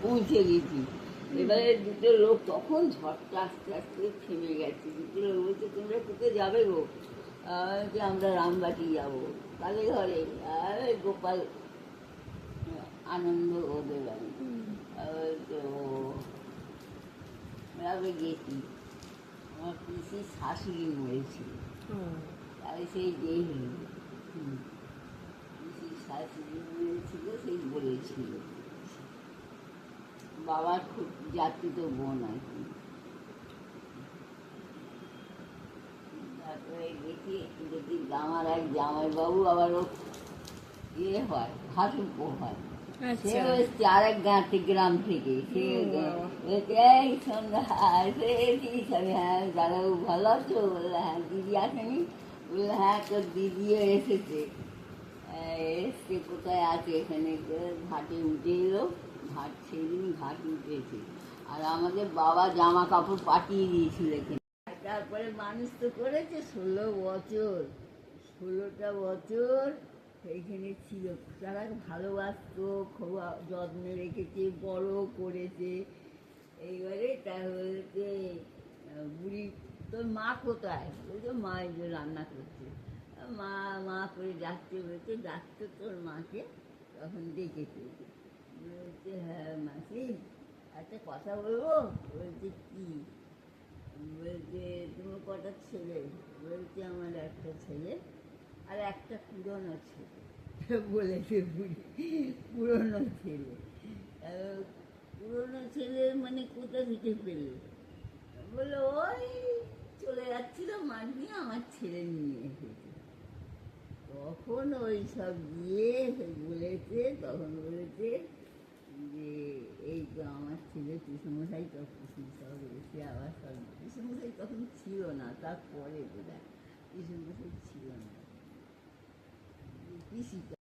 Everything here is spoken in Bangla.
পৌঁছে গেছি। এবারে দুটো লোক তখন ঝড়টা আস্তে আস্তে থেমে গেছে। দুটো লোক বলছে, তোমরা কোথায় যাবে গো? যে আমরা রামবাটি যাবো কালে ঘরে। আর গোপাল আনন্দ ওদের বাড়ি। তো আমরা গেছি। আমার পিসির শাশুড়ি মরেছিল, তাই সেই যেই পিসির শাশুড়ি মরেছিল সেই বলেছিল। বাবার খুব জাতিত বোন আর কি। তারপরে দেখি দেখি আমার এক জামাইবাবু আবার ও ইয়ে হয়, হাসুপো হয়। সে এসছে আরেক গ্রাম থেকে। সে এই সন্ধ্যা এসেছিস? আমি হ্যাঁ দাদাবাবু ভালো আছো? বললে হ্যাঁ। দিদি আসেনি? বললে হ্যাঁ তোর দিদিও এসেছে। এসছে কোথায় আছে? এখানে ঘাটে উঠে এলো। ঘাট সেদিন ঘাট উঠেছে। আর আমাদের বাবা জামা কাপড় পাঠিয়ে দিয়েছিল এখানে। তারপরে মানুষ তো করেছে 16 বছর। 16টা বছর সেইখানে ছিল। তারা ভালোবাসতো, খুব যত্নে রেখেছে, বড় করেছে। এইবারে তার বলছে, বুড়ি তোর মা কোথায়? বলছে মা এই যে রান্না করছে। মা মা করে ডাকতে বলছে, ডাকতো তোর মাকে। তখন ডেকেছে। বলছে হ্যাঁ মাসি একটা কথা বলবো? বলছে কি? বলছে তোমার কটা ছেলে? বলছে আমার একটা ছেলে আর একটা পুরনো ছেলে। বলেছে বুড়ি, পুরনো ছেলে। পুরনো ছেলে মানে কোথা থেকে পেলে? বলে ওই চলে যাচ্ছিল মাঠ নিয়ে, আমার ছেলে নিয়ে এসেছে। তখন ওই সব গিয়ে বলেছে, তখন বলেছে যে এই তো আমার ছেলে পিসমশাই, তখন সব এসে আবার সব পিসমশাই তখন ছিল না, তারপরে বোধ হয় পিসমশাই ছিল না, পিসিটা